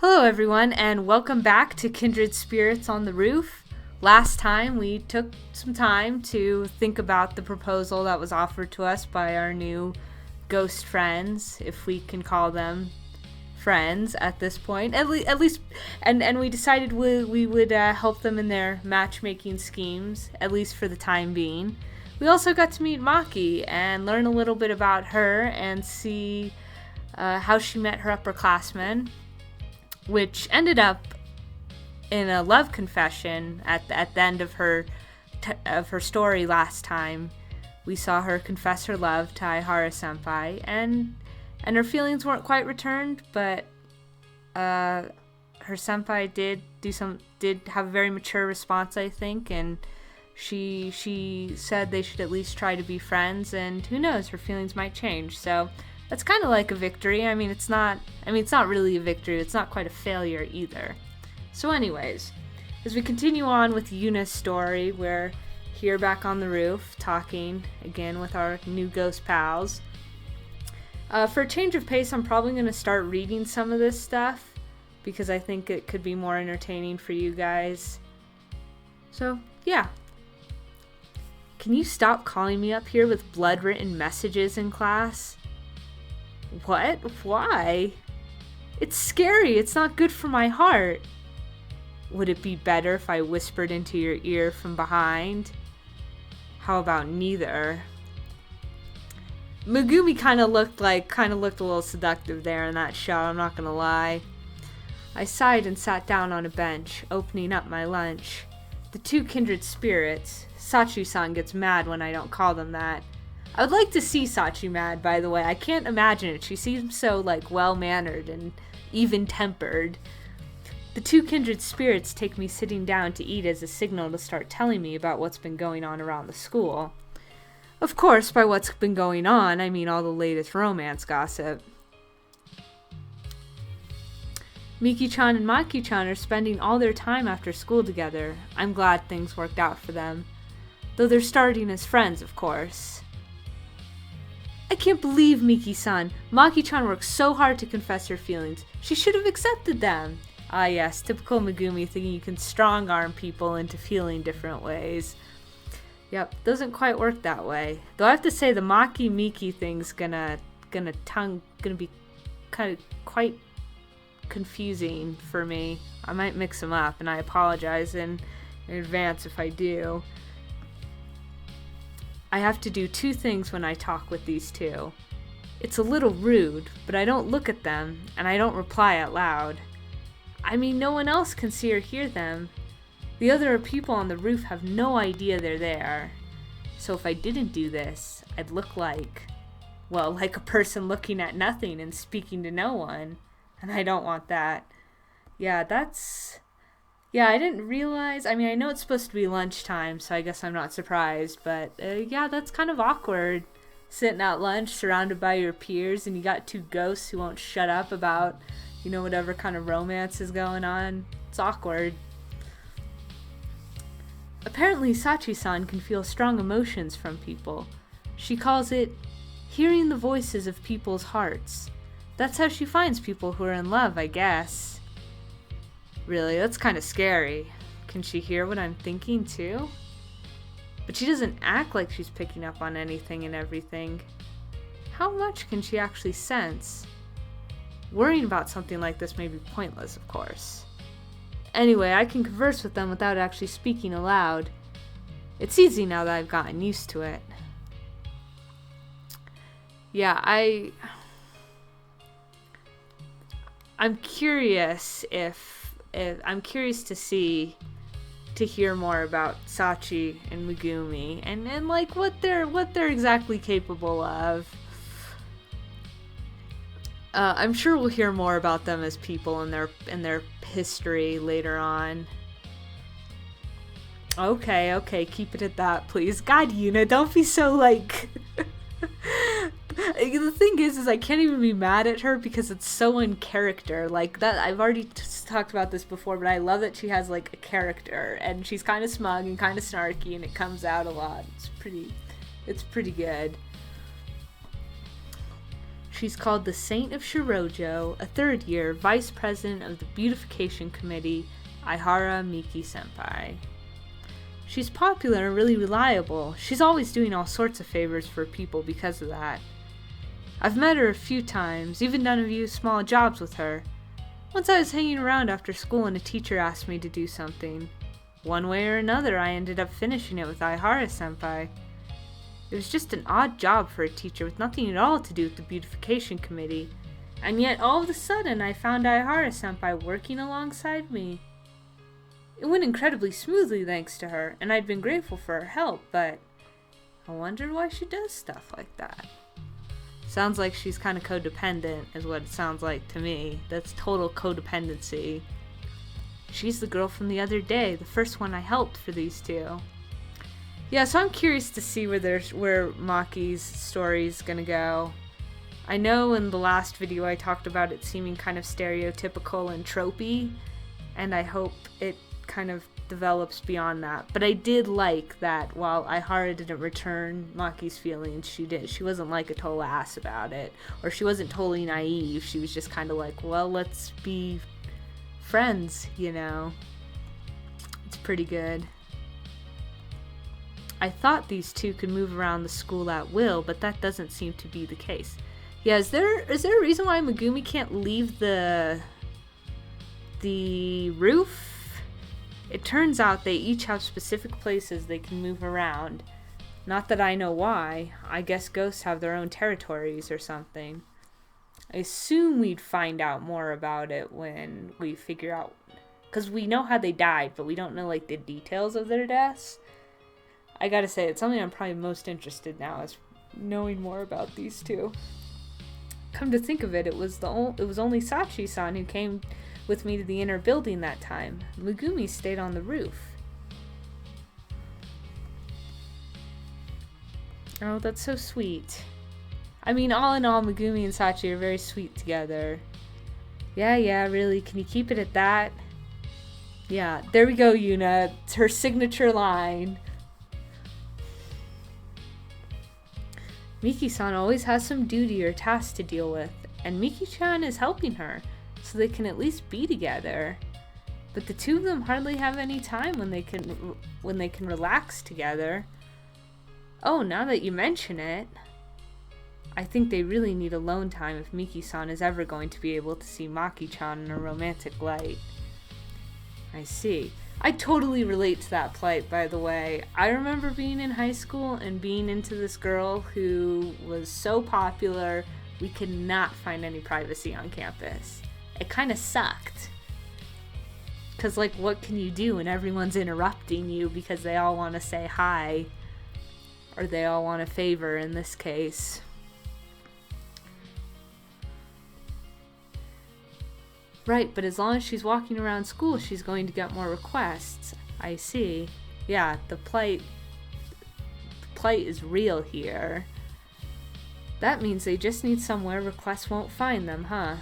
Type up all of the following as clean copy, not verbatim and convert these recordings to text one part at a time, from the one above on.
Hello everyone, and welcome back to Kindred Spirits on the Roof. Last time we took some time to think about the proposal that was offered to us by our new ghost friends, if we can call them friends at this point. At least, and we decided we would help them in their matchmaking schemes, at least for the time being. We also got to meet Maki and learn a little bit about her and see how she met her upperclassmen, which ended up in a love confession at the end of her story last time. We saw her confess her love to Aihara Senpai, and her feelings weren't quite returned, but her senpai did have a very mature response, I think, and she said they should at least try to be friends, and who knows, her feelings might change. So that's kind of like a victory. It's not really a victory. It's not quite a failure either. So anyways, as we continue on with Yuna's story, we're here back on the roof talking again with our new ghost pals. For a change of pace, I'm probably going to start reading some of this stuff because I think it could be more entertaining for you guys. So, yeah. Can you stop calling me up here with blood-written messages in class? What? Why? It's scary. It's not good for my heart. Would it be better if I whispered into your ear from behind? How about neither? Megumi kind of looked a little seductive there in that shot, I'm not gonna lie. I sighed and sat down on a bench, opening up my lunch. The two kindred spirits. Sachi-san gets mad when I don't call them that. I would like to see Sachi mad, by the way. I can't imagine it. She seems so, well-mannered and even-tempered. The two kindred spirits take me sitting down to eat as a signal to start telling me about what's been going on around the school. Of course, by what's been going on, I mean all the latest romance gossip. Miki-chan and Maki-chan are spending all their time after school together. I'm glad things worked out for them. Though they're starting as friends, of course. I can't believe Miki-san. Maki-chan worked so hard to confess her feelings. She should have accepted them. Ah yes, typical Megumi thinking you can strong-arm people into feeling different ways. Yep, doesn't quite work that way. Though I have to say the Maki-Miki thing's gonna be kind of quite confusing for me. I might mix them up, and I apologize in advance if I do. I have to do two things when I talk with these two. It's a little rude, but I don't look at them, and I don't reply out loud. No one else can see or hear them. The other people on the roof have no idea they're there. So if I didn't do this, I'd look like a person looking at nothing and speaking to no one. And I don't want that. Yeah, I didn't realize. I know it's supposed to be lunchtime, so I guess I'm not surprised. But, that's kind of awkward. Sitting at lunch, surrounded by your peers, and you got two ghosts who won't shut up about, whatever kind of romance is going on. It's awkward. Apparently, Sachi-san can feel strong emotions from people. She calls it hearing the voices of people's hearts. That's how she finds people who are in love, I guess. Really, that's kind of scary. Can she hear what I'm thinking too? But she doesn't act like she's picking up on anything and everything. How much can she actually sense? Worrying about something like this may be pointless, of course. Anyway, I can converse with them without actually speaking aloud. It's easy now that I've gotten used to it. Yeah, I'm curious to hear more about Sachi and Megumi and what they're exactly capable of. I'm sure we'll hear more about them as people and their history later on. Okay, keep it at that, please. God, Yuna, don't be so The thing is I can't even be mad at her because it's so in character. That, I've already talked about this before, but I love that she has a character, and she's kind of smug and kind of snarky, and it comes out a lot. It's pretty good. She's called the Saint of Shirojo, a third-year vice president of the beautification committee, Aihara Miki-senpai. She's popular and really reliable. She's always doing all sorts of favors for people because of that. I've met her a few times, even done a few small jobs with her. Once I was hanging around after school and a teacher asked me to do something. One way or another, I ended up finishing it with Aihara-senpai. It was just an odd job for a teacher with nothing at all to do with the beautification committee, and yet all of a sudden I found Aihara-senpai working alongside me. It went incredibly smoothly thanks to her, and I'd been grateful for her help, but I wondered why she does stuff like that. Sounds like she's kind of codependent, is what it sounds like to me. That's total codependency. She's the girl from the other day, the first one I helped for these two. Yeah, so I'm curious to see where Maki's story's gonna go. I know in the last video I talked about it seeming kind of stereotypical and tropey, and I hope it kind of develops beyond that. But I did like that while Aihara didn't return Maki's feelings, she wasn't like a total ass about it, or she wasn't totally naive. She was just kind of like, well, let's be friends, you know. It's pretty good. I thought these two could move around the school at will, but that doesn't seem to be the case. Yeah, is there a reason why Megumi can't leave the roof? It turns out they each have specific places they can move around. Not that I know why. I guess ghosts have their own territories or something. I assume we'd find out more about it when we figure out, because we know how they died, but we don't know like the details of their deaths. I gotta say, it's something I'm probably most interested in now, is knowing more about these two. Come to think of it, it was only Sachi-san who came with me to the inner building that time. Megumi stayed on the roof. Oh, that's so sweet. I mean, all in all, Megumi and Sachi are very sweet together. Yeah, really, can you keep it at that? Yeah, there we go, Yuna. It's her signature line. Miki-san always has some duty or task to deal with, and Miki-chan is helping her, so they can at least be together. But the two of them hardly have any time when they can relax together. Oh, now that you mention it, I think they really need alone time if Miki-san is ever going to be able to see Maki-chan in a romantic light. I see. I totally relate to that plight, by the way. I remember being in high school and being into this girl who was so popular, we could not find any privacy on campus. It kind of sucked. Because, like, what can you do when everyone's interrupting you because they all want to say hi? Or they all want a favor in this case. Right, but as long as she's walking around school, she's going to get more requests. I see. Yeah, the plight is real here. That means they just need somewhere requests won't find them, huh?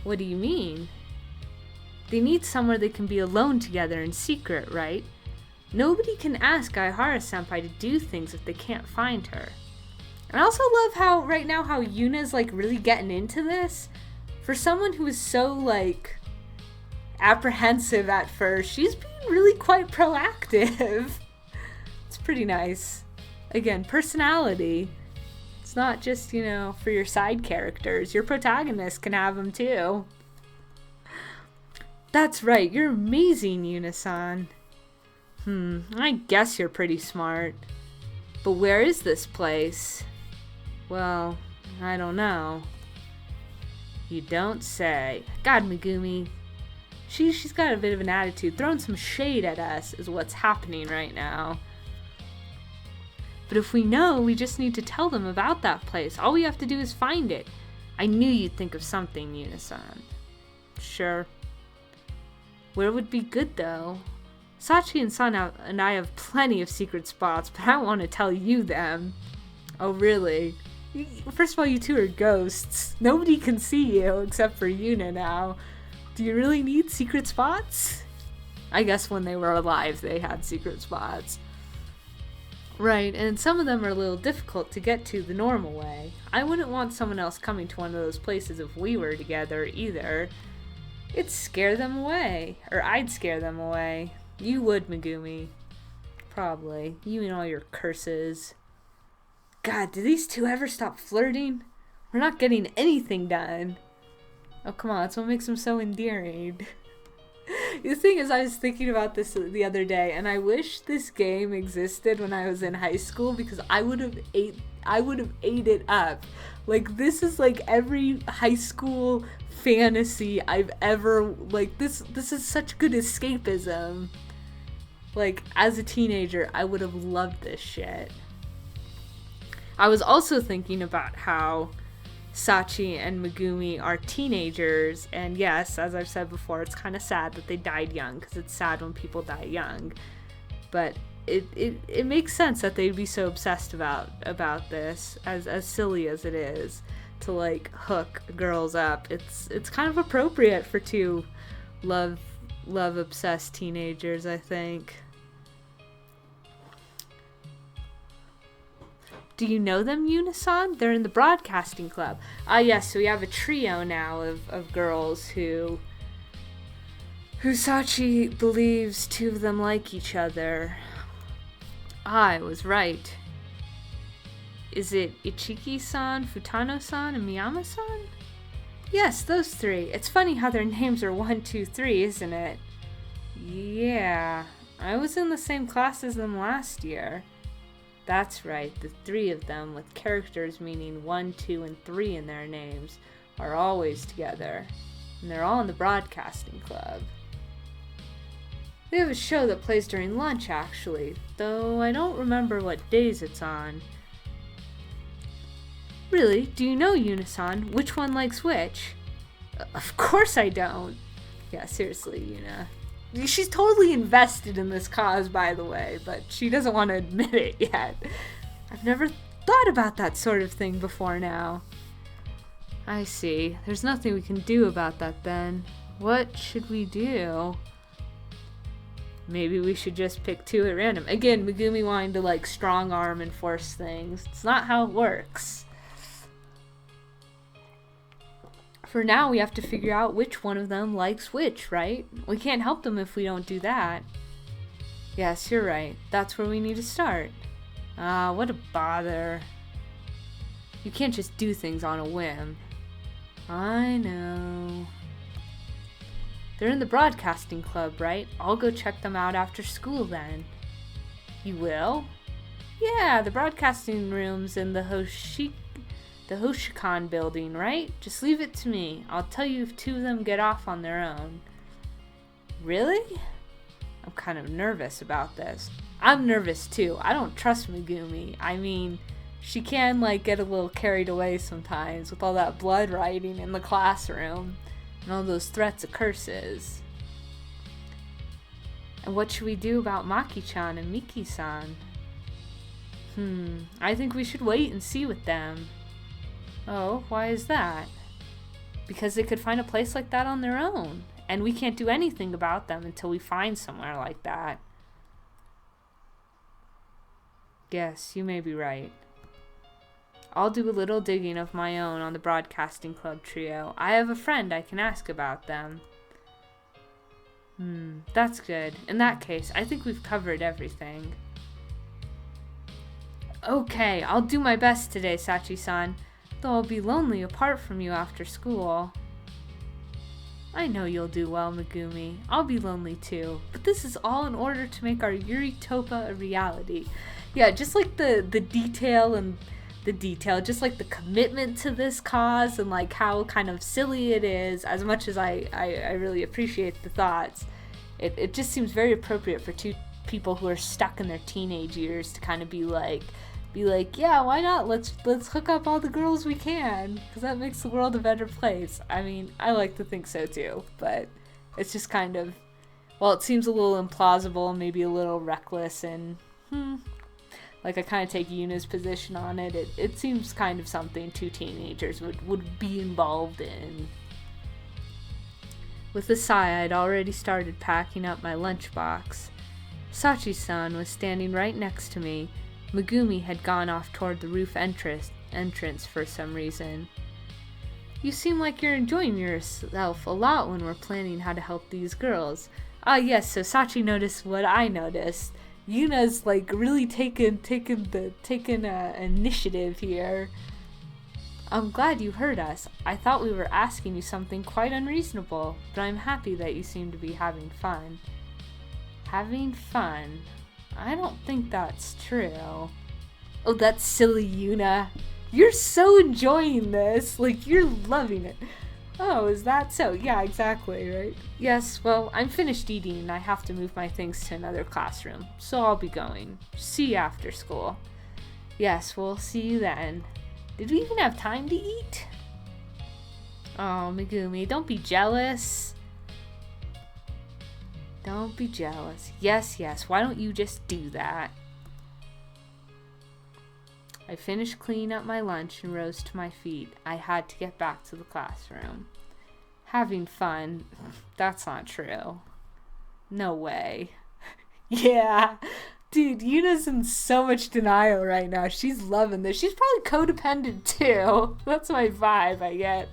What do you mean? They need somewhere they can be alone together in secret, right? Nobody can ask Aihara-senpai to do things if they can't find her. And I also love how, right now, how Yuna's, like, really getting into this. For someone who is so, like, apprehensive at first, she's being really quite proactive. It's pretty nice. Again, personality. It's not just, you know, for your side characters. Your protagonist can have them too. That's right, you're amazing, Yuna-san. I guess you're pretty smart. But where is this place? Well, I don't know. You don't say. God, Megumi. She's got a bit of an attitude. Throwing some shade at us is what's happening right now. But if we know, we just need to tell them about that place. All we have to do is find it. I knew you'd think of something, Yuna-san. Sure. Where would be good, though? Sachi and I have plenty of secret spots, but I don't want to tell you them. Oh, really? First of all, you two are ghosts. Nobody can see you except for Yuna now. Do you really need secret spots? I guess when they were alive, they had secret spots. Right, and some of them are a little difficult to get to the normal way. I wouldn't want someone else coming to one of those places if we were together either. It'd scare them away. Or I'd scare them away. You would, Megumi. Probably. You and all your curses. God, do these two ever stop flirting? We're not getting anything done. Oh, come on, that's what makes them so endearing. The thing is, I was thinking about this the other day, and I wish this game existed when I was in high school, because I would have ate it up. Like, this is like every high school fantasy I've ever, like, this is such good escapism. Like, as a teenager, I would have loved this shit. I was also thinking about how Sachi and Megumi are teenagers, and yes, as I've said before, it's kind of sad that they died young, because it's sad when people die young. But it makes sense that they'd be so obsessed about this, as silly as it is, to like hook girls up. It's kind of appropriate for two love obsessed teenagers, I think. Do you know them, Unisan? They're in the broadcasting club. Yes, so we have a trio now of girls who Sachi believes two of them like each other. I was right. Is it Ichiki-san, Futano-san, and Miyama-san? Yes, those three. It's funny how their names are 1, 2, 3, isn't it? Yeah, I was in the same class as them last year. That's right, the three of them, with characters meaning 1, 2, and 3 in their names, are always together. And they're all in the broadcasting club. They have a show that plays during lunch, actually, though I don't remember what days it's on. Really? Do you know, Unisan, which one likes which? Of course I don't. Yeah, seriously, Yuna. She's totally invested in this cause, by the way, but she doesn't want to admit it yet. I've never thought about that sort of thing before now. I see. There's nothing we can do about that then. What should we do? Maybe we should just pick two at random. Again, Megumi wanting to like strong arm and force things. It's not how it works. For now, we have to figure out which one of them likes which, right? We can't help them if we don't do that. Yes, you're right. That's where we need to start. What a bother. You can't just do things on a whim. I know. They're in the broadcasting club, right? I'll go check them out after school then. You will? Yeah, the broadcasting room's in the Hoshikan building, right? Just leave it to me. I'll tell you if two of them get off on their own. Really? I'm kind of nervous about this. I'm nervous too. I don't trust Megumi. I mean, she can like get a little carried away sometimes with all that blood writing in the classroom and all those threats of curses. And what should we do about Maki-chan and Miki-san? I think we should wait and see with them. Oh, why is that? Because they could find a place like that on their own, and we can't do anything about them until we find somewhere like that. Yes, you may be right. I'll do a little digging of my own on the broadcasting club trio. I have a friend I can ask about them. That's good. In that case, I think we've covered everything. Okay, I'll do my best today, Sachi-san. Though I'll be lonely apart from you after school. I know you'll do well, Megumi. I'll be lonely too. But this is all in order to make our Yuri Topa a reality. Yeah, just like the detail, just like the commitment to this cause and like how kind of silly it is, as much as I really appreciate the thoughts. It just seems very appropriate for two people who are stuck in their teenage years to kind of be like, yeah, why not? Let's hook up all the girls we can, because that makes the world a better place. I mean, I like to think so too, but it's just kind of, well, it seems a little implausible, maybe a little reckless, and like I kind of take Yuna's position on it. It seems kind of something two teenagers would be involved in. With a sigh, I'd already started packing up my lunchbox. Sachi-san was standing right next to me, Megumi had gone off toward the roof entrance for some reason. You seem like you're enjoying yourself a lot when we're planning how to help these girls. Ah, yes, so Sachi noticed what I noticed. Yuna's like really taking initiative here. I'm glad you heard us. I thought we were asking you something quite unreasonable, but I'm happy that you seem to be having fun. Having fun? I don't think that's true. Oh, that's silly, Yuna. You're so enjoying this. Like, you're loving it. Oh, is that so? Yeah, exactly, right? Yes, well, I'm finished eating and I have to move my things to another classroom, so I'll be going. See you after school. Yes, we'll see you then. Did we even have time to eat? Oh, Megumi, don't be jealous. Don't be jealous. Yes, why don't you just do that? I finished cleaning up my lunch and rose to my feet. I had to get back to the classroom. Having fun? That's not true. No way. Yeah. Dude, Yuna's in so much denial right now. She's loving this. She's probably codependent too. That's my vibe I get.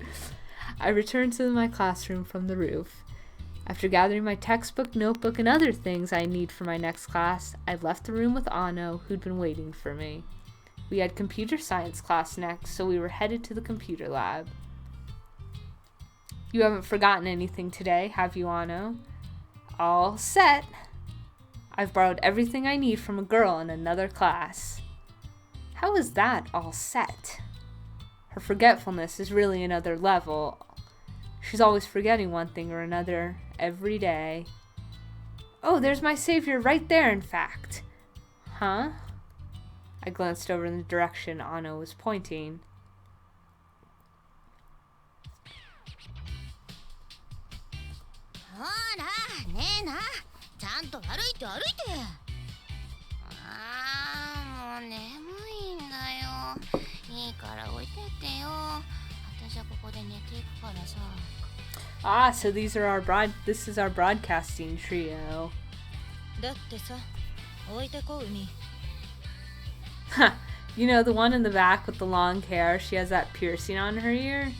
I returned to my classroom from the roof. After gathering my textbook, notebook, and other things I need for my next class, I left the room with Ano, who'd been waiting for me. We had computer science class next, so we were headed to the computer lab. You haven't forgotten anything today, have you, Ano? All set. I've borrowed everything I need from a girl in another class. How is that all set? Her forgetfulness is really another level. She's always forgetting one thing or another every day. Oh, there's my savior right there, in fact. Huh? I glanced over in the direction Ano was pointing. Ah, so this is our broadcasting trio. You know, the one in the back with the long hair, she has that piercing on her ear?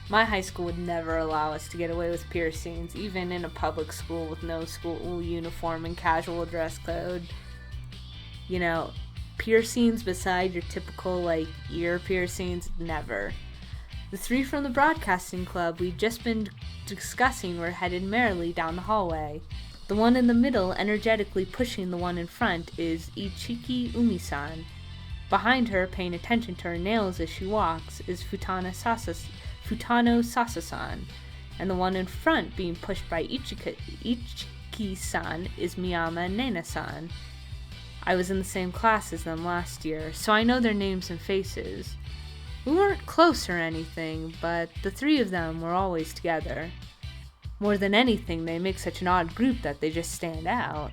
My high school would never allow us to get away with piercings, even in a public school with no school uniform and casual dress code. You know, piercings beside your typical, like, ear piercings, never. The three from the broadcasting club we'd just been discussing were headed merrily down the hallway. The one in the middle, energetically pushing the one in front, is Ichiki Umi-san. Behind her, paying attention to her nails as she walks, is Futano Sasa-san, and the one in front being pushed by Ichiki-san is Miyama Nena-san. I was in the same class as them last year, so I know their names and faces. We weren't close or anything, but the three of them were always together. More than anything, they make such an odd group that they just stand out.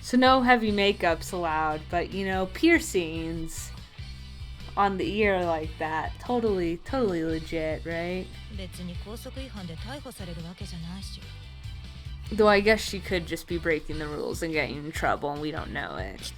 So no heavy makeup's allowed, but you know, piercings on the ear like that, totally legit, right? Though I guess she could just be breaking the rules and getting in trouble and we don't know it.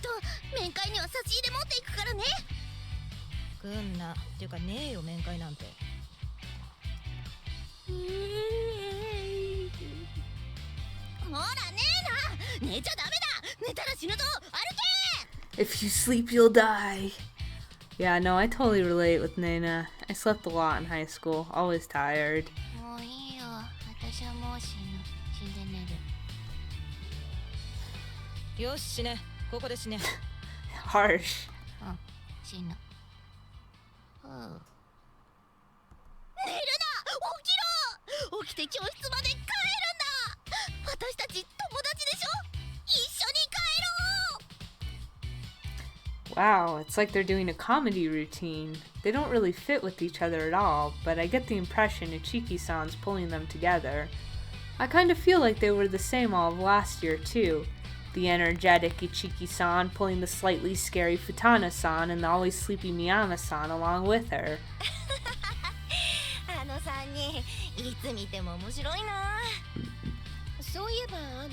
If you sleep, you'll die. Yeah, no, I totally relate with Nena. I slept a lot in high school, always tired. Harsh. 寝るな、起きて教室まで帰るんだ。私たち友達でしょ。一緒に帰ろう。 Wow, it's like they're doing a comedy routine. They don't really fit with each other at all, but I get the impression Ichiki-san's pulling them together. I kind of feel like they were the same all of last year too. The energetic Ichiki-san pulling the slightly scary Futana-san and the always sleepy Miyama-san along with her. あの3人いつ見ても面白いな。そういえばあ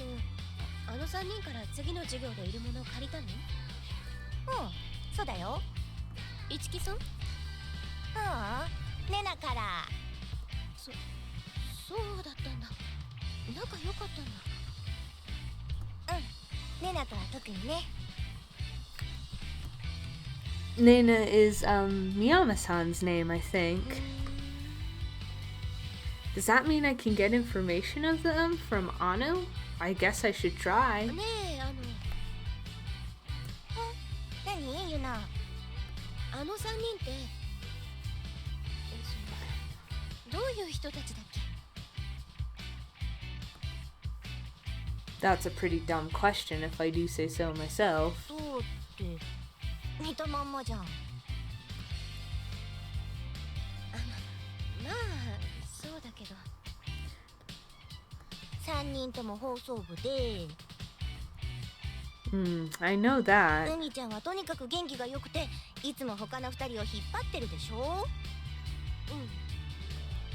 の3人から次の授業でいるものを借りたの？うん、そうだよ。一木さん？ネナから。そうだったんだ。仲良かったんだ。うん、ネナとは特にね。Nena is Miyama-san's name, I think. Does that mean I can get information of them from Ano? I guess I should try. ねえ、何ユナ？あの3人ってどういう人たちだっけ？ That's a pretty dumb question if I do say so myself. どうって似たまんまじゃん。まあそうだけど3人とも放送部で、I know that. うみちゃんはとにかく元気が良くていつも他の2人を引っ張ってるでしょ。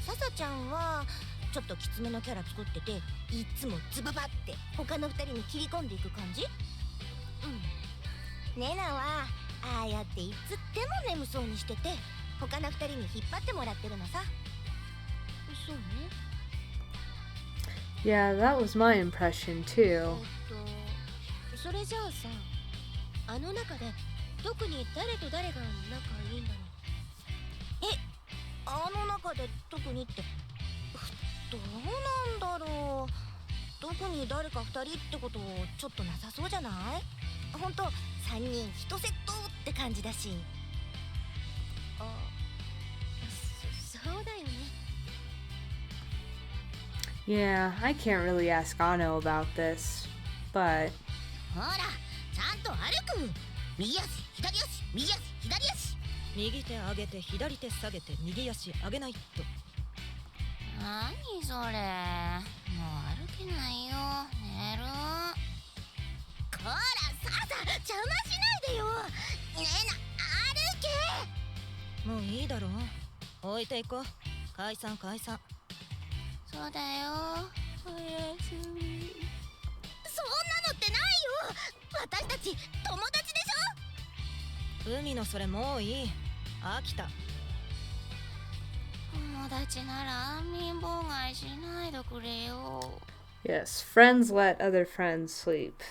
ささちゃんはちょっときつめのキャラ作ってていつもズババって他の2人に切り込んでいく感じ。ネナはああやっていつでも眠そうにしてて他の2人に引っ張ってもらってるのさ。そうね。Yeah, that was my impression too. それじゃあさ、あの中で特に誰と誰が仲いいんだろう。あの中で特にってどうなんだろう。特に誰か2人ってことちょっとなさそうじゃない？ほんと3人1セットって感じだし。そうだよね。Yeah, I can't really ask Ano about this, but... ほら、ちゃんと歩く。右足、左足、右足、左足。右手上げて左手下げて右足上げないと。何それ。もう歩けないよ。寝る。こら、さあさ、邪魔しないでよ。ねえな、歩け。もういいだろう。置いていこう。解散解散。そうだよ。おやすみ。そんなのってないよ。私たち友達でしょ。海のそれもういい。飽きた。友達なら安眠妨害しないでくれよ。 Yes, friends let other friends sleep.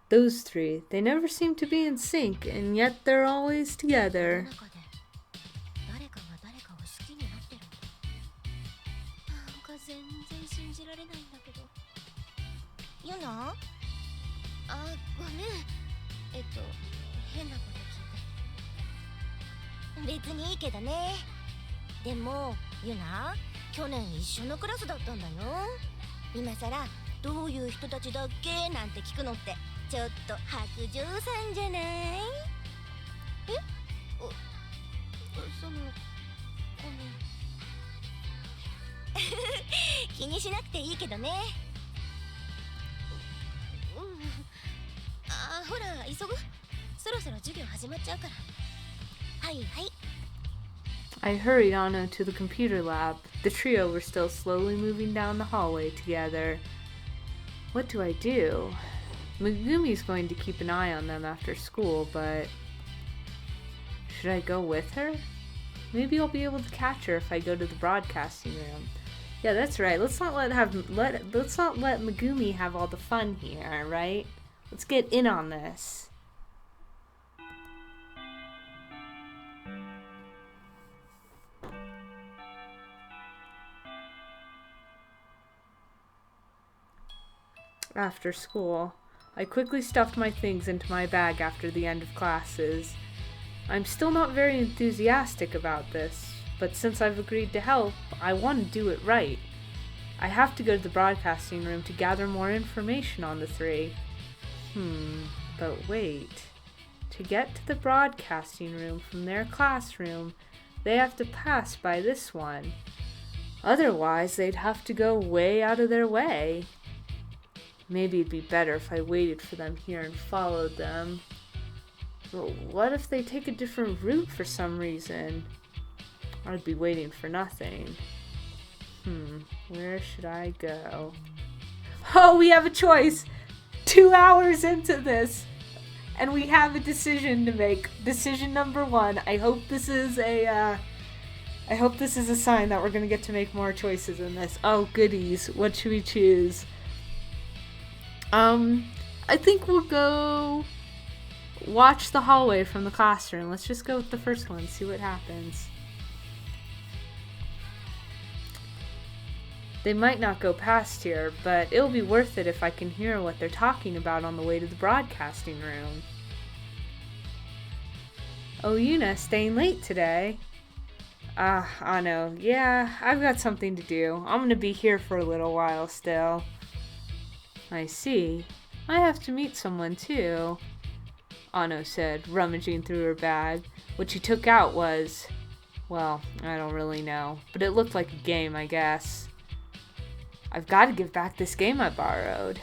Those three, they never seem to be in sync, and yet they're always together. 誰かが誰かを好きになってる。なんか全然信じられないんだけど。ユナ？ごめん。変なこと聞いて。別にいいけどね。でもユナ、去年一緒のクラスだったんだよ。今さらどういう人たちだっけなんて聞くのってちょっと白状さんじゃない？そのごめん。気にしなくていいけどね。ほら急ぐ。そろそろ授業始まっちゃうから。はいはい。 I hurried Ano to the computer lab. The trio were still slowly moving down the hallway together. What do I do? Megumi's going to keep an eye on them after school, but... should I go with her? Maybe I'll be able to catch her if I go to the broadcasting room. Yeah, that's right. Let's not let Megumi have all the fun here, right? Let's get in on this. After school, I quickly stuffed my things into my bag after the end of classes. I'm still not very enthusiastic about this, but since I've agreed to help, I want to do it right. I have to go to the broadcasting room to gather more information on the three. But wait. To get to the broadcasting room from their classroom, they have to pass by this one. Otherwise, they'd have to go way out of their way. Maybe it'd be better if I waited for them here and followed them. But what if they take a different route for some reason? I'd be waiting for nothing. Where should I go? Oh, we have a choice! 2 hours into this! And we have a decision to make. Decision number 1. I hope this is a sign that we're gonna get to make more choices in this. Oh, goodies. What should we choose? I think we'll go watch the hallway from the classroom. Let's just go with the first one, see what happens. They might not go past here, but it'll be worth it if I can hear what they're talking about on the way to the broadcasting room. Oh, Yuna, staying late today. Ano, yeah, I've got something to do. I'm gonna be here for a little while still. I see. I have to meet someone too, Ano said, rummaging through her bag. What she took out was, well, I don't really know, but it looked like a game, I guess. I've got to give back this game I borrowed.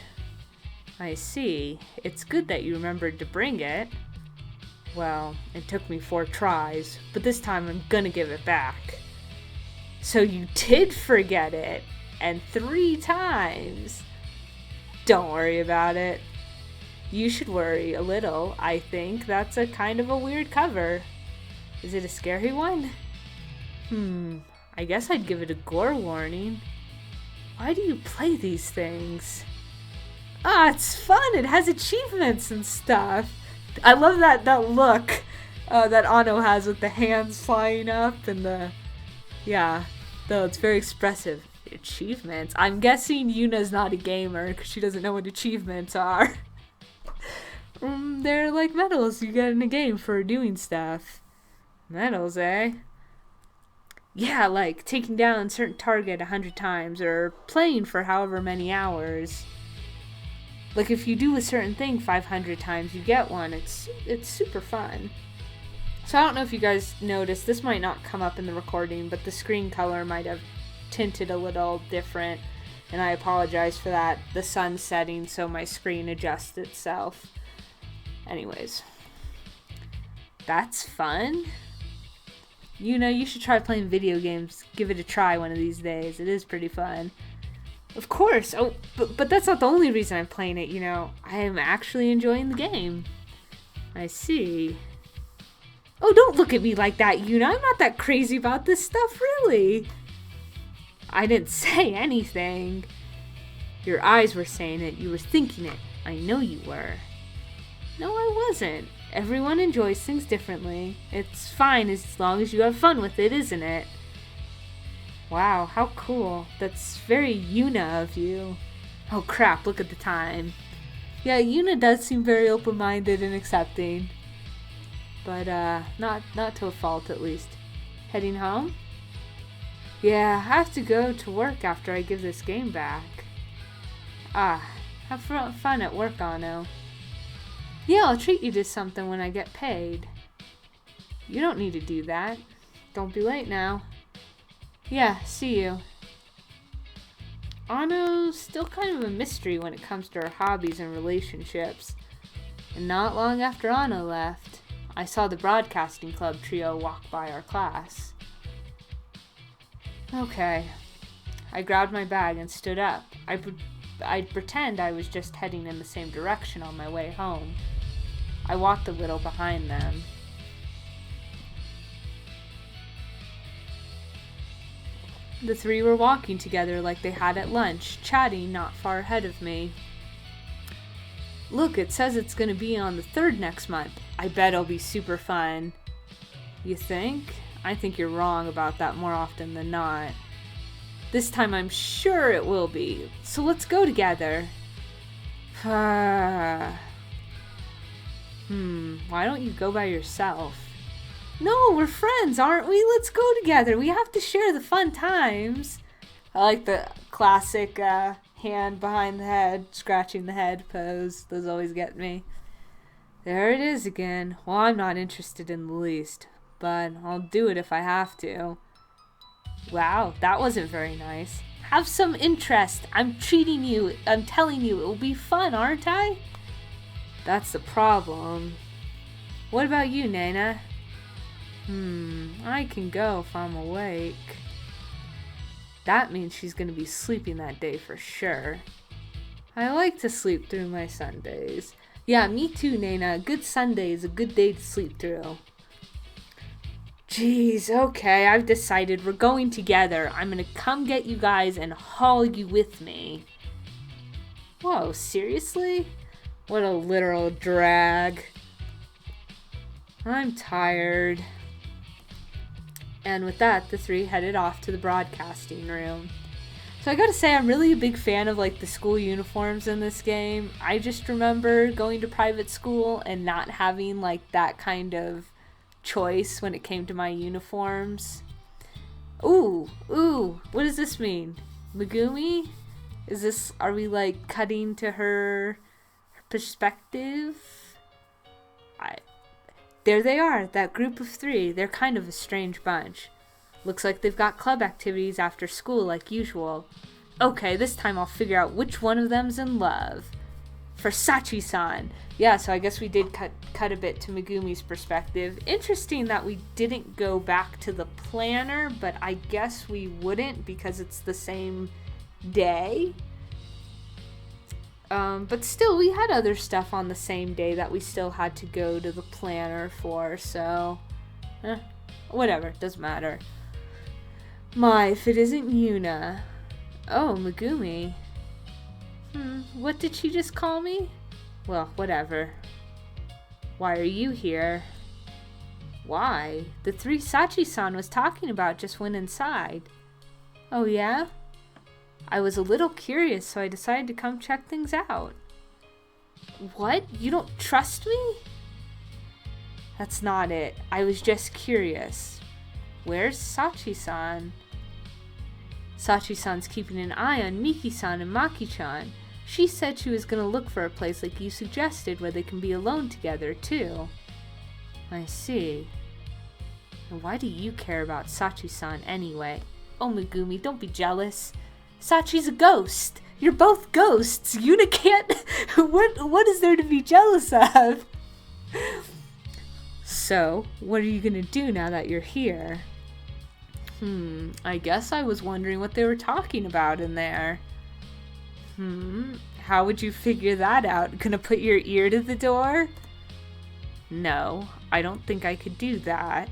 I see. It's good that you remembered to bring it. Well, it took me 4 tries, but this time I'm gonna give it back. So you did forget it, and 3 times. Don't worry about it. You should worry a little, I think. That's a kind of a weird cover. Is it a scary one? I guess I'd give it a gore warning. Why do you play these things? It's fun. It has achievements and stuff. I love that look that Ano has with the hands flying up and it's very expressive. Achievements? I'm guessing Yuna's not a gamer because she doesn't know what achievements are. They're like medals you get in a game for doing stuff. Medals, eh? Yeah, like taking down a certain target 100 times or playing for however many hours. Like if you do a certain thing 500 times, you get one. It's super fun. So I don't know if you guys noticed, this might not come up in the recording, but the screen color might have tinted a little different, and I apologize for that. The sun's setting, so my screen adjusts itself. Anyways, that's fun. You should try playing video games. Give it a try one of these days. It is pretty fun. Of course. Oh, but that's not the only reason I'm playing it, I am actually enjoying the game. I see. Oh, don't look at me like that, Yuna. I'm not that crazy about this stuff, really. I didn't say anything. Your eyes were saying it. You were thinking it. I know you were. No, I wasn't. Everyone enjoys things differently. It's fine as long as you have fun with it, isn't it? Wow, how cool. That's very Yuna of you. Oh crap, look at the time. Yeah, Yuna does seem very open-minded and accepting. But, not to a fault, at least. Heading home? Yeah, I have to go to work after I give this game back. Have fun at work, Ano. Yeah, I'll treat you to something when I get paid. You don't need to do that. Don't be late now. Yeah, see you. Ano's still kind of a mystery when it comes to her hobbies and relationships. And not long after Ano left, I saw the broadcasting club trio walk by our class. Okay. I grabbed my bag and stood up. I'd pretend I was just heading in the same direction on my way home. I walked a little behind them. The three were walking together like they had at lunch, chatting not far ahead of me. Look, it says it's going to be on the 3rd next month. I bet it'll be super fun. You think? I think you're wrong about that more often than not. This time I'm sure it will be. So let's go together. Why don't you go by yourself? No, we're friends, aren't we? Let's go together. We have to share the fun times. I like the classic hand behind the head, scratching the head pose. Those always get me. There it is again. Well, I'm not interested in the least, but I'll do it if I have to. Wow, that wasn't very nice. Have some interest. I'm treating you. I'm telling you, it will be fun, aren't I? That's the problem. What about you, Nana? I can go if I'm awake. That means she's going to be sleeping that day for sure. I like to sleep through my Sundays. Yeah, me too, Nana. A good Sunday is a good day to sleep through. Jeez, okay, I've decided we're going together. I'm going to come get you guys and haul you with me. Whoa, seriously? What a literal drag. I'm tired. And with that, the three headed off to the broadcasting room. So I gotta say, I'm really a big fan of like the school uniforms in this game. I just remember going to private school and not having like that kind of choice when it came to my uniforms. Ooh, what does this mean? Megumi? Are we like cutting to her perspective? There they are, that group of 3. They're kind of a strange bunch. Looks like they've got club activities after school like usual. Okay, this time I'll figure out which one of them's in love. For Sachi-san. Yeah, so I guess we did cut a bit to Megumi's perspective. Interesting that we didn't go back to the planner, but I guess we wouldn't because it's the same day. But still, we had other stuff on the same day that we still had to go to the planner for, so whatever, doesn't matter. If it isn't Yuna. Oh, Megumi. What did she just call me? Well, whatever. Why are you here? Why? The 3 Sachi-san was talking about just went inside. Oh, yeah? I was a little curious, so I decided to come check things out. What? You don't trust me? That's not it. I was just curious. Where's Sachi-san? Sachi-san's keeping an eye on Miki-san and Maki-chan. She said she was going to look for a place like you suggested where they can be alone together, too. I see. And why do you care about Sachi-san anyway? Oh, Megumi, don't be jealous. Sachi's a ghost. You're both ghosts. Yuna can't... What is there to be jealous of? So, what are you gonna do now that you're here? I guess I was wondering what they were talking about in there. How would you figure that out? Gonna put your ear to the door? No, I don't think I could do that.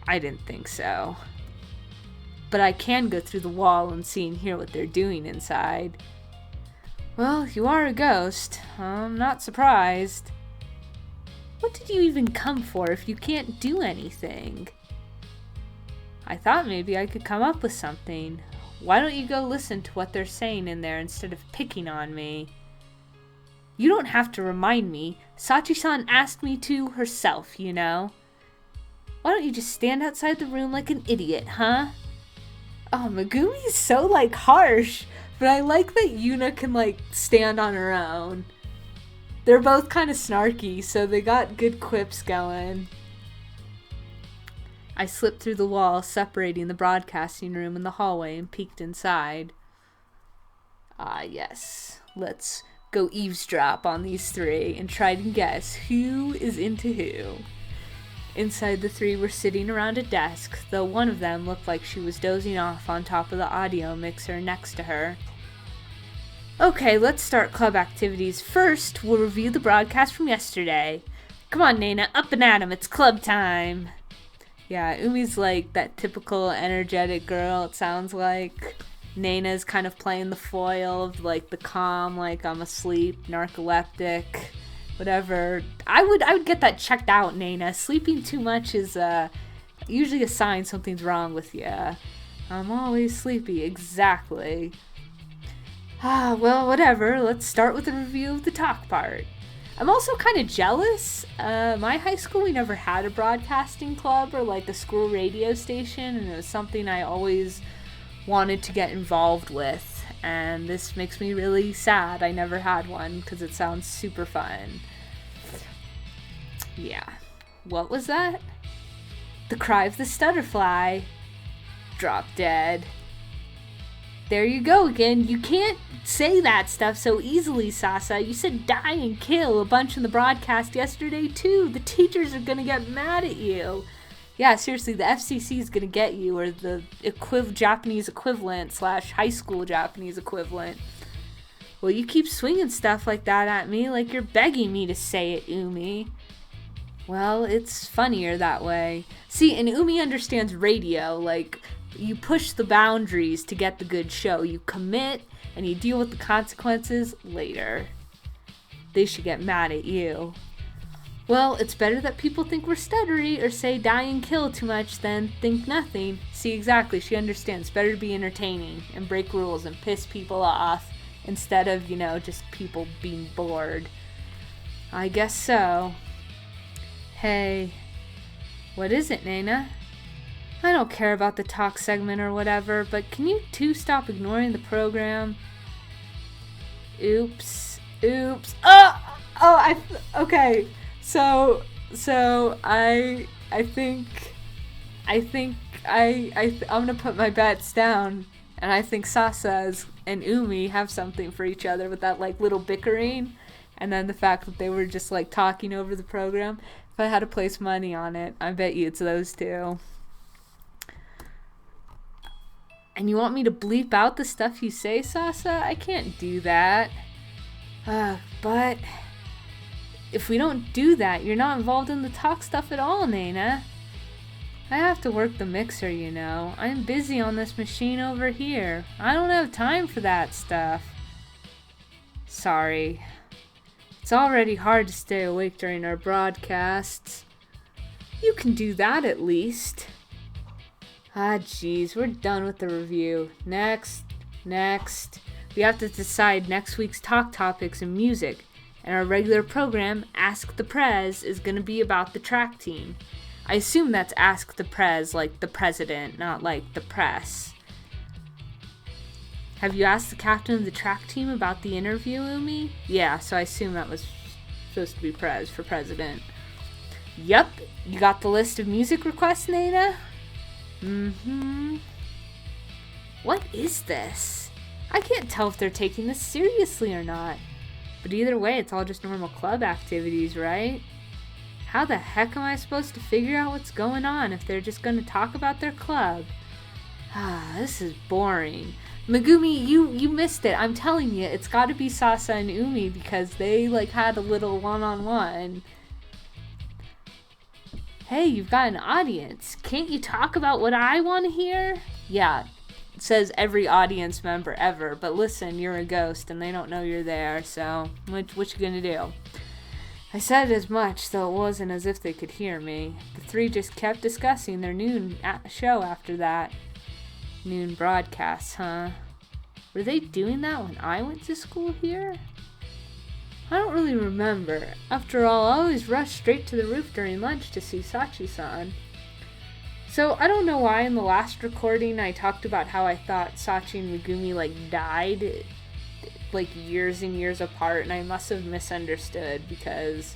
I didn't think so. But I can go through the wall and see and hear what they're doing inside. Well, you are a ghost. I'm not surprised. What did you even come for if you can't do anything? I thought maybe I could come up with something. Why don't you go listen to what they're saying in there instead of picking on me? You don't have to remind me. Sachi-san asked me to herself, you know. Why don't you just stand outside the room like an idiot, huh? Oh, Megumi's so, harsh. But I like that Yuna can, stand on her own. They're both kind of snarky, so they got good quips going. I slipped through the wall separating the broadcasting room and the hallway and peeked inside. Ah, yes. Let's go eavesdrop on these 3 and try to guess who is into who. Inside, the 3 were sitting around a desk, though one of them looked like she was dozing off on top of the audio mixer next to her. Okay, let's start club activities. First, we'll review the broadcast from yesterday. Come on, Nana, up and at 'em, it's club time. Yeah, Umi's like that typical energetic girl, it sounds like. Naina's kind of playing the foil of like the calm, like I'm asleep, narcoleptic, whatever. I would get that checked out, Naina. Sleeping too much is usually a sign something's wrong with you. I'm always sleepy, exactly. Well, whatever. Let's start with a review of the talk part. I'm also kind of jealous. My high school, we never had a broadcasting club or like a school radio station, and it was something I always wanted to get involved with. And this makes me really sad I never had one because it sounds super fun. Yeah. What was that? The cry of the stutterfly. Drop dead. There you go again. You can't say that stuff so easily, Sasa. You said die and kill a bunch in the broadcast yesterday, too. The teachers are gonna get mad at you. Yeah, seriously, the FCC is gonna get you, or the Japanese equivalent / high school Japanese equivalent. Well, you keep swinging stuff like that at me, like you're begging me to say it, Umi. Well, it's funnier that way. See, and Umi understands radio, like, you push the boundaries to get the good show. You commit, and you deal with the consequences later. They should get mad at you. Well, it's better that people think we're stuttery or say die and kill too much than think nothing. See, exactly, she understands. Better to be entertaining and break rules and piss people off instead of, just people being bored. I guess so. Hey, what is it, Naina? I don't care about the talk segment or whatever, but can you two stop ignoring the program? Oops. Okay. So I think I'm gonna put my bets down, and I think Sasa and Umi have something for each other with that like little bickering, and then the fact that they were just like talking over the program. If I had to place money on it, I bet you it's those two. And you want me to bleep out the stuff you say, Sasa? I can't do that. But if we don't do that, you're not involved in the talk stuff at all, Naina. I have to work the mixer, I'm busy on this machine over here. I don't have time for that stuff. Sorry. It's already hard to stay awake during our broadcasts. You can do that at least. Jeez, we're done with the review. Next. We have to decide next week's talk topics and music. And our regular program, Ask the Prez, is going to be about the track team. I assume that's Ask the Prez, like the president, not like the press. Have you asked the captain of the track team about the interview, Umi? Yeah, so I assume that was supposed to be Prez for president. Yup, you got the list of music requests, Naina? What is this? I can't tell if they're taking this seriously or not. But either way, it's all just normal club activities, right? How the heck am I supposed to figure out what's going on if they're just going to talk about their club? This is boring. Megumi, you missed it. I'm telling you, it's got to be Sasa and Umi because they had a little one-on-one. Hey, you've got an audience. Can't you talk about what I want to hear? Yeah, it says every audience member ever, but listen, you're a ghost and they don't know you're there, so what you gonna do? I said as much, though it wasn't as if they could hear me. The three just kept discussing their noon show after that. Noon broadcasts, huh? Were they doing that when I went to school here? I don't really remember. After all, I always rushed straight to the roof during lunch to see Sachi-san. So, I don't know why in the last recording I talked about how I thought Sachi and Megumi, died, years and years apart, and I must have misunderstood because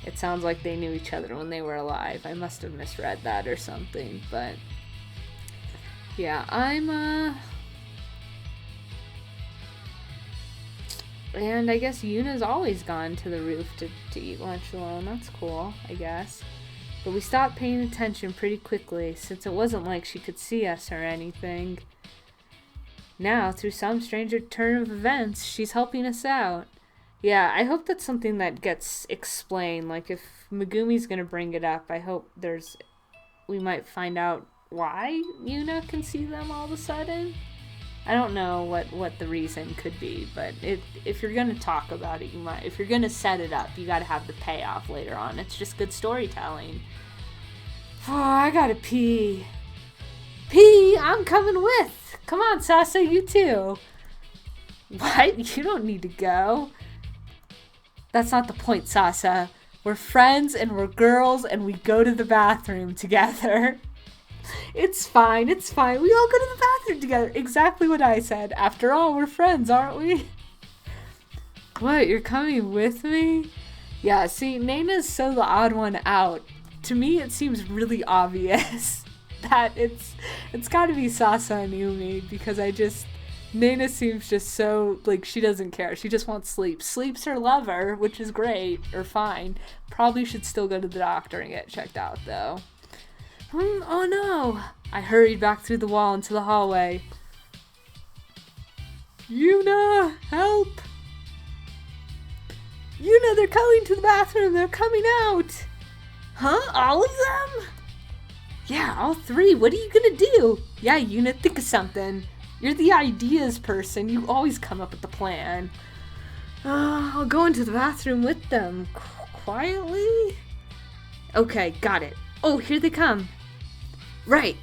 it sounds like they knew each other when they were alive. I must have misread that or something, but yeah, and I guess Yuna's always gone to the roof to eat lunch alone. That's cool, I guess. But we stopped paying attention pretty quickly, since it wasn't like she could see us or anything. Now, through some strange turn of events, she's helping us out. Yeah, I hope that's something that gets explained. If Megumi's gonna bring it up, I hope there's, we might find out why Yuna can see them all of a sudden. I don't know what the reason could be, but if you're going to talk about it, if you're going to set it up, you got to have the payoff later on. It's just good storytelling. Oh, I gotta pee. Pee, I'm coming with. Come on, Sasa, you too. What? You don't need to go. That's not the point, Sasa. We're friends and we're girls and we go to the bathroom together. It's fine. We all go to the bathroom together. Exactly what I said. After all, we're friends, aren't we? What, you're coming with me? Yeah, see, Naina's so the odd one out. To me, it seems really obvious that it's got to be Sasa and Umi, because Naina seems just so, like, she doesn't care. She just wants sleep. Sleep's her lover, which is great, or fine. Probably should still go to the doctor and get checked out, though. Oh no! I hurried back through the wall into the hallway. Yuna, help! Yuna, they're coming to the bathroom. They're coming out. Huh? All of them? Yeah, all three. What are you gonna do? Yeah, Yuna, think of something. You're the ideas person. You always come up with the plan. I'll go into the bathroom with them. Quietly? Okay, got it. Oh, here they come. Right.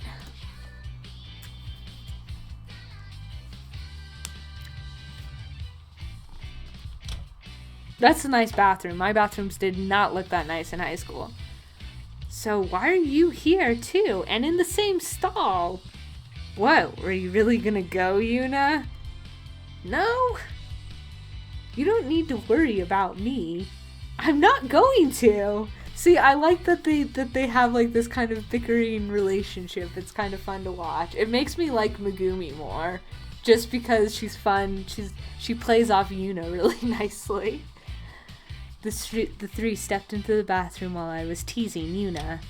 That's a nice bathroom. My bathrooms did not look that nice in high school. So why are you here too? And in the same stall? What? Were you really gonna go, Yuna? No? You don't need to worry about me. I'm not going to. See, I like that they have like this kind of bickering relationship. It's kind of fun to watch. It makes me like Megumi more, just because she's fun. She plays off Yuna really nicely. The three stepped into the bathroom while I was teasing Yuna.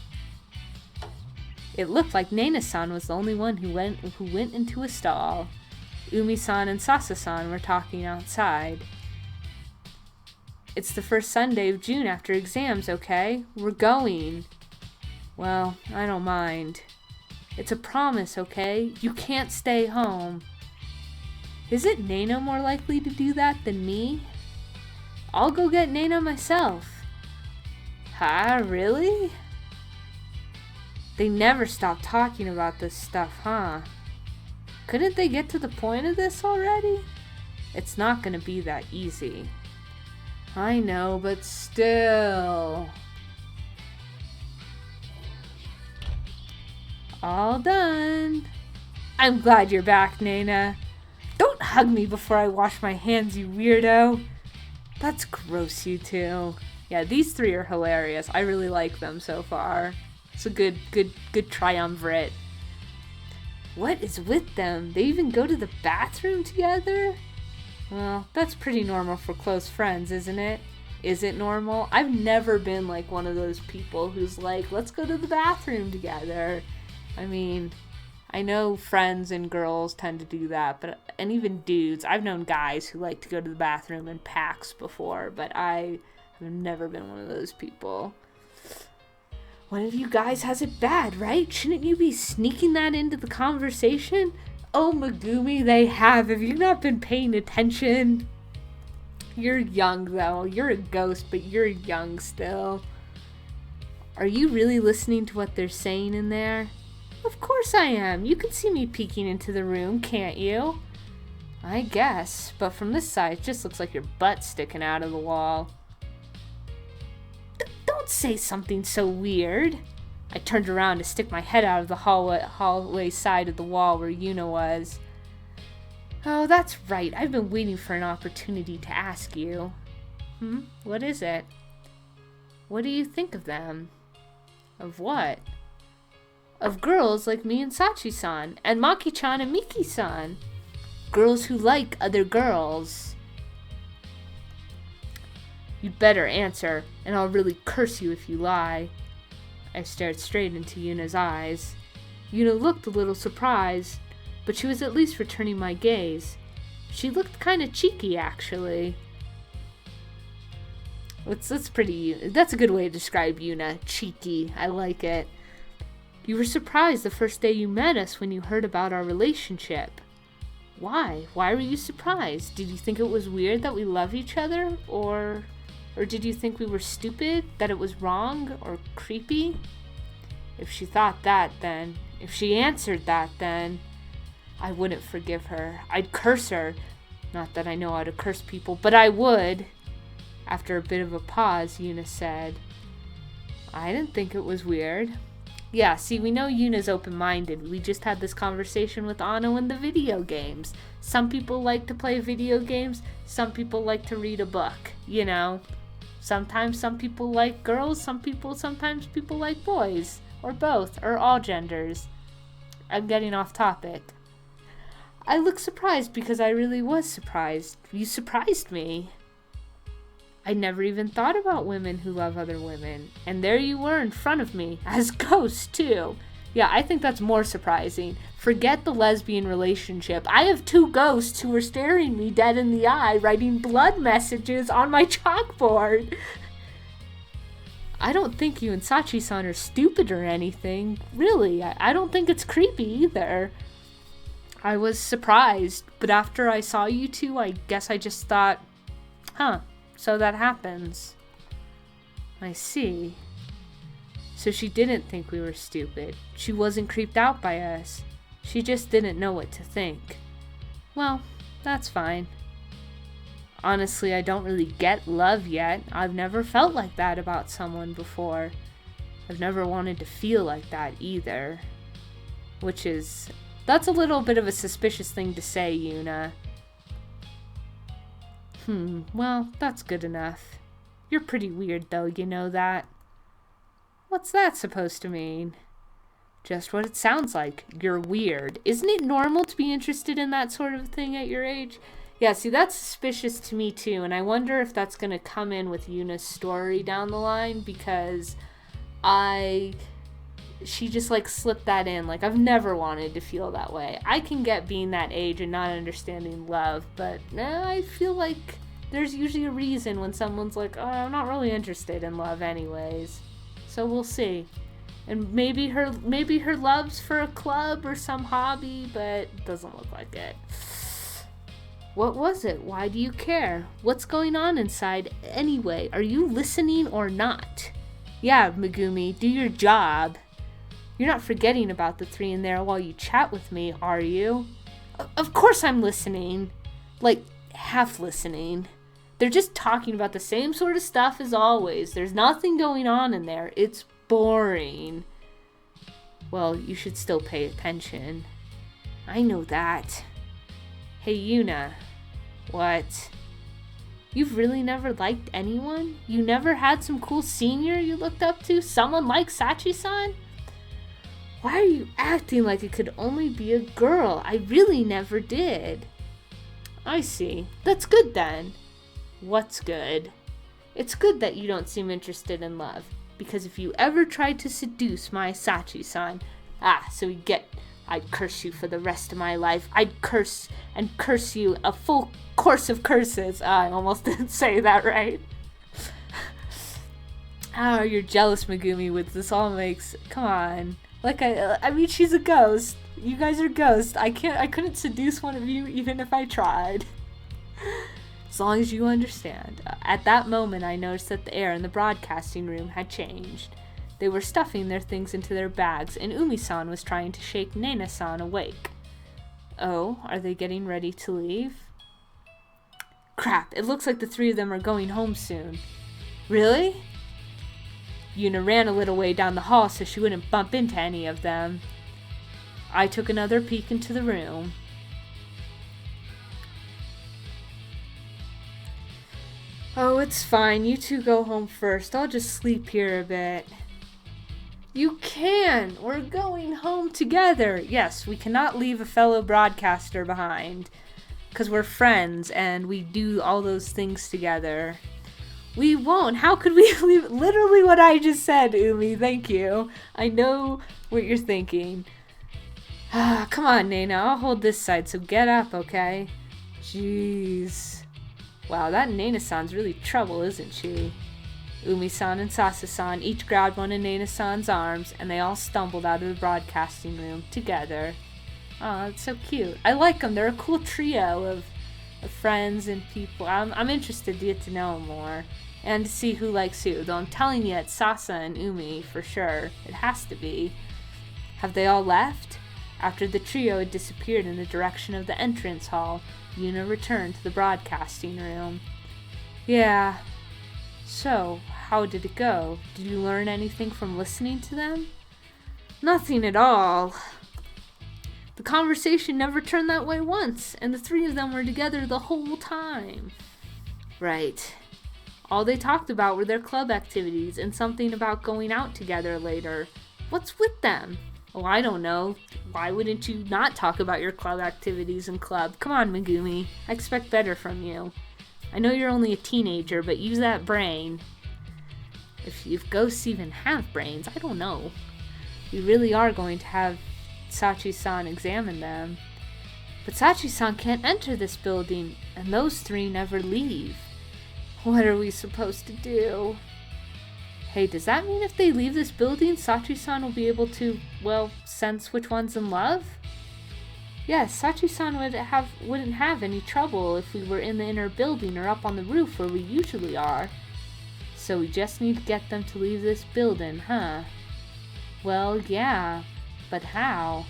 It looked like Nana-san was the only one who went into a stall. Umi-san and Sasa-san were talking outside. It's the first Sunday of June after exams, okay? We're going. Well, I don't mind. It's a promise, okay? You can't stay home. Isn't Nana more likely to do that than me? I'll go get Nana myself. Huh? Really? They never stop talking about this stuff, huh? Couldn't they get to the point of this already? It's not gonna be that easy. I know, but still. All done. I'm glad you're back, Nana. Don't hug me before I wash my hands, you weirdo. That's gross, you two. Yeah, these three are hilarious. I really like them so far. It's a good triumvirate. What is with them? They even go to the bathroom together? Well, that's pretty normal for close friends, isn't it? Is it normal? I've never been like one of those people who's like, let's go to the bathroom together. I mean, I know friends and girls tend to do that, and even dudes. I've known guys who like to go to the bathroom in packs before, but I have never been one of those people. One of you guys has it bad, right? Shouldn't you be sneaking that into the conversation? Oh, Megumi, they have. Have you not been paying attention? You're young, though. You're a ghost, but you're young still. Are you really listening to what they're saying in there? Of course I am. You can see me peeking into the room, can't you? I guess, but from this side, it just looks like your butt sticking out of the wall. Don't say something so weird. I turned around to stick my head out of the hallway side of the wall where Yuna was. Oh, that's right. I've been waiting for an opportunity to ask you. What is it? What do you think of them? Of what? Of girls like me and Sachi-san, and Maki-chan and Miki-san. Girls who like other girls. You'd better answer, and I'll really curse you if you lie. I stared straight into Yuna's eyes. Yuna looked a little surprised, but she was at least returning my gaze. She looked kind of cheeky, actually. That's a good way to describe Yuna. Cheeky. I like it. You were surprised the first day you met us when you heard about our relationship. Why? Why were you surprised? Did you think it was weird that we love each other? Or did you think we were stupid? That it was wrong or creepy? If she thought that, then... If she answered that, then... I wouldn't forgive her. I'd curse her. Not that I know how to curse people, but I would. After a bit of a pause, Yuna said, I didn't think it was weird. Yeah, see, we know Yuna's open-minded. We just had this conversation with Ano in the video games. Some people like to play video games. Some people like to read a book, you know. Sometimes some people like girls. Sometimes people like boys. Or both, or all genders. I'm getting off topic. I look surprised because I really was surprised. You surprised me. I never even thought about women who love other women. And there you were in front of me, as ghosts too. Yeah, I think that's more surprising. Forget the lesbian relationship. I have 2 ghosts who are staring me dead in the eye, writing blood messages on my chalkboard. I don't think you and Sachi-san are stupid or anything. Really, I don't think it's creepy either. I was surprised, but after I saw you two, I guess I just thought, so that happens. I see. So she didn't think we were stupid. She wasn't creeped out by us. She just didn't know what to think. Well, that's fine. Honestly, I don't really get love yet. I've never felt like that about someone before. I've never wanted to feel like that either. That's a little bit of a suspicious thing to say, Yuna. Well, that's good enough. You're pretty weird though, you know that? What's that supposed to mean? Just what it sounds like. You're weird. Isn't it normal to be interested in that sort of thing at your age? Yeah, see, that's suspicious to me too, and I wonder if that's going to come in with Yuna's story down the line, because she just slipped that in. I've never wanted to feel that way. I can get being that age and not understanding love, but I feel like there's usually a reason when someone's like, oh, I'm not really interested in love anyways. So we'll see. And maybe her love's for a club or some hobby, but it doesn't look like it. What was it? Why do you care? What's going on inside anyway? Are you listening or not? Yeah, Megumi, do your job. You're not forgetting about the 3 in there while you chat with me, are you? Of course I'm listening. Half listening. They're just talking about the same sort of stuff as always. There's nothing going on in there. It's boring. Well, you should still pay attention. I know that. Hey, Yuna. What? You've really never liked anyone? You never had some cool senior you looked up to? Someone like Sachi-san? Why are you acting like it could only be a girl? I really never did. I see. That's good then. What's good? It's good that you don't seem interested in love. Because if you ever tried to seduce my Sachi-san, I'd curse you for the rest of my life. I'd curse you a full course of curses. I almost didn't say that right. Oh, you're jealous, Megumi, with this all makes... Come on. I mean, she's a ghost. You guys are ghosts. I couldn't seduce one of you even if I tried. As long as you understand. At that moment, I noticed that the air in the broadcasting room had changed. They were stuffing their things into their bags, and Umi-san was trying to shake Nena-san awake. Oh, are they getting ready to leave? Crap, it looks like the 3 of them are going home soon. Really? Yuna ran a little way down the hall so she wouldn't bump into any of them. I took another peek into the room. Oh, it's fine. You 2 go home first. I'll just sleep here a bit. You can! We're going home together! Yes, we cannot leave a fellow broadcaster behind. Because we're friends and we do all those things together. We won't! How could we leave? Literally what I just said, Umi. Thank you. I know what you're thinking. Come on, Nena. I'll hold this side, so get up, okay? Jeez. Wow, that Nena-san's really trouble, isn't she? Umi-san and Sasa-san each grabbed one of Nana-san's arms, and they all stumbled out of the broadcasting room together. Oh, that's so cute. I like them. They're a cool trio of friends and people. I'm interested to get to know them more and to see who likes who. Though I'm telling you, it's Sasa and Umi for sure. It has to be. Have they all left? After the trio had disappeared in the direction of the entrance hall, Yuna returned to the broadcasting room. Yeah. So, how did it go? Did you learn anything from listening to them? Nothing at all. The conversation never turned that way once, and the three of them were together the whole time. Right. All they talked about were their club activities and something about going out together later. What's with them? Oh, I don't know. Why wouldn't you not talk about your club activities and club? Come on, Megumi. I expect better from you. I know you're only a teenager, but use that brain. If ghosts even have brains, I don't know. We really are going to have Sachi-san examine them. But Sachi-san can't enter this building, and those three never leave. What are we supposed to do? Hey, does that mean if they leave this building, Sachi-san will be able to, well, sense which one's in love? Yes, Sachi-san wouldn't have any trouble if we were in the inner building or up on the roof where we usually are. So we just need to get them to leave this building, huh? Well, yeah, but how?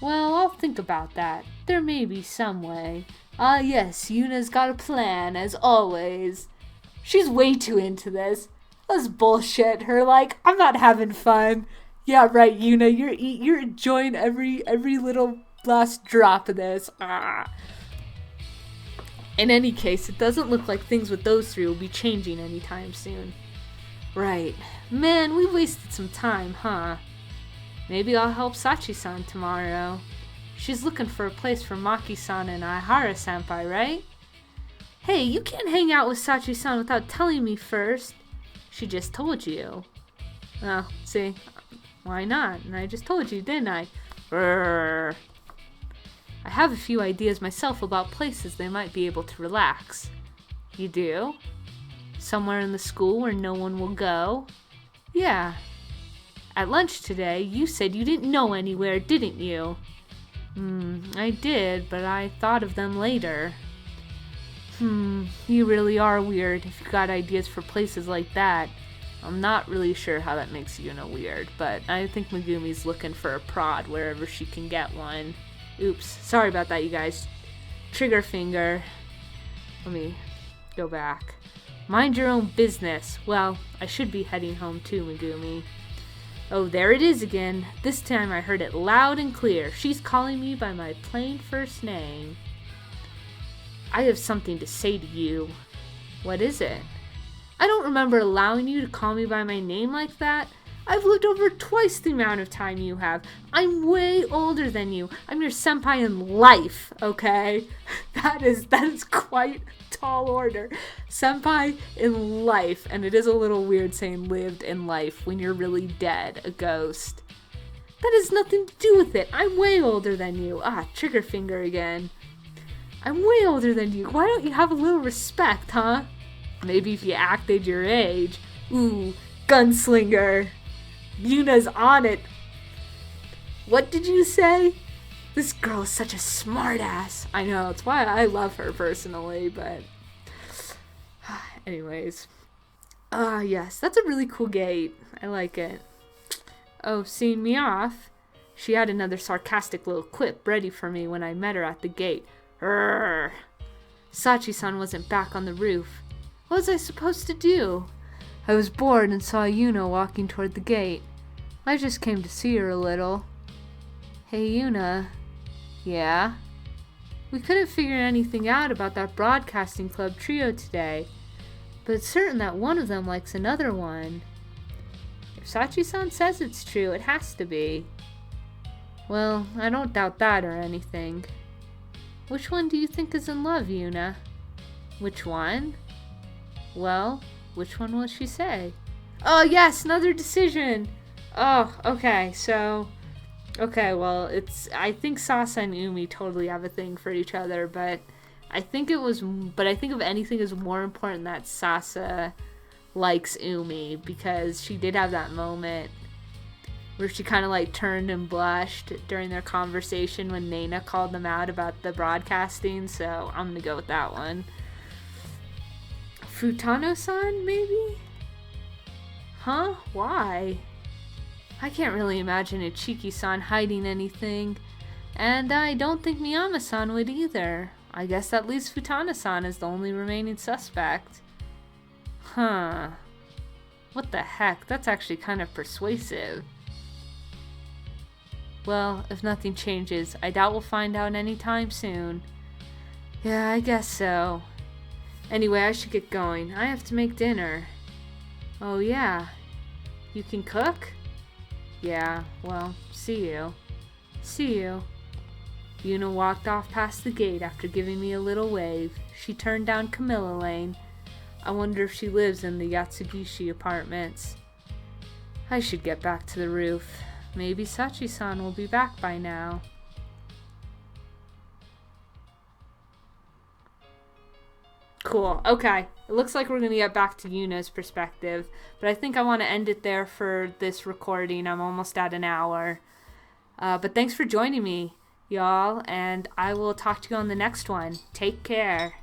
Well, I'll think about that. There may be some way. Ah, yes, Yuna's got a plan, as always. She's way too into this. That's bullshit. Her like, I'm not having fun. Yeah, right, Yuna, you're enjoying every little last drop of this. Ah. In any case, it doesn't look like things with those three will be changing anytime soon. Right. Man, we wasted some time, huh? Maybe I'll help Sachi-san tomorrow. She's looking for a place for Maki-san and Aihara-senpai, right? Hey, you can't hang out with Sachi-san without telling me first. She just told you. Well, see, why not? And I just told you, didn't I? Brrr. I have a few ideas myself about places they might be able to relax. You do? Somewhere in the school where no one will go? Yeah. At lunch today, you said you didn't know anywhere, didn't you? I did, but I thought of them later. You really are weird if you got ideas for places like that. I'm not really sure how that makes Yuna weird, but I think Megumi's looking for a prod wherever she can get one. Oops, sorry about that, you guys. Trigger finger. Let me go back. Mind your own business. Well, I should be heading home too, Megumi. Oh, there it is again. This time I heard it loud and clear. She's calling me by my plain first name. I have something to say to you. What is it? I don't remember allowing you to call me by my name like that. I've lived over twice the amount of time you have. I'm way older than you. I'm your senpai in life, okay? That is quite a tall order. Senpai in life, and it is a little weird saying lived in life when you're really dead, a ghost. That has nothing to do with it. I'm way older than you. Ah, trigger finger again. I'm way older than you. Why don't you have a little respect, huh? Maybe if you acted your age. Ooh, gunslinger. Yuna's on it. What did you say? This girl is such a smartass. I know, it's why I love her personally, but... Anyways. Yes, that's a really cool gate. I like it. Oh, seeing me off? She had another sarcastic little quip ready for me when I met her at the gate. Rrrr. Sachi-san wasn't back on the roof. What was I supposed to do? I was bored and saw Yuna walking toward the gate. I just came to see her a little. Hey, Yuna. Yeah? We couldn't figure anything out about that broadcasting club trio today, but it's certain that one of them likes another one. If Sachi-san says it's true, it has to be. Well, I don't doubt that or anything. Which one do you think is in love, Yuna? Which one? Well, which one will she say? Oh, yes, another decision. Oh, okay, so... Okay, well, I think Sasa and Umi totally have a thing for each other, but I think if anything is more important that Sasa likes Umi, because she did have that moment where she kind of like turned and blushed during their conversation when Nana called them out about the broadcasting, so I'm gonna go with that one. Futano-san, maybe? Huh? Why? I can't really imagine Ichiki-san hiding anything, and I don't think Miyama-san would either. I guess that leaves Futana-san as the only remaining suspect. Huh. What the heck? That's actually kind of persuasive. Well, if nothing changes, I doubt we'll find out anytime soon. Yeah, I guess so. Anyway, I should get going. I have to make dinner. Oh yeah. You can cook? Yeah, well, see you. See you. Yuna walked off past the gate after giving me a little wave. She turned down Camilla Lane. I wonder if she lives in the Yatsugishi apartments. I should get back to the roof. Maybe Sachi-san will be back by now. Cool. Okay. It looks like we're going to get back to Yuna's perspective, but I think I want to end it there for this recording. I'm almost at an hour. But thanks for joining me, y'all, and I will talk to you on the next one. Take care.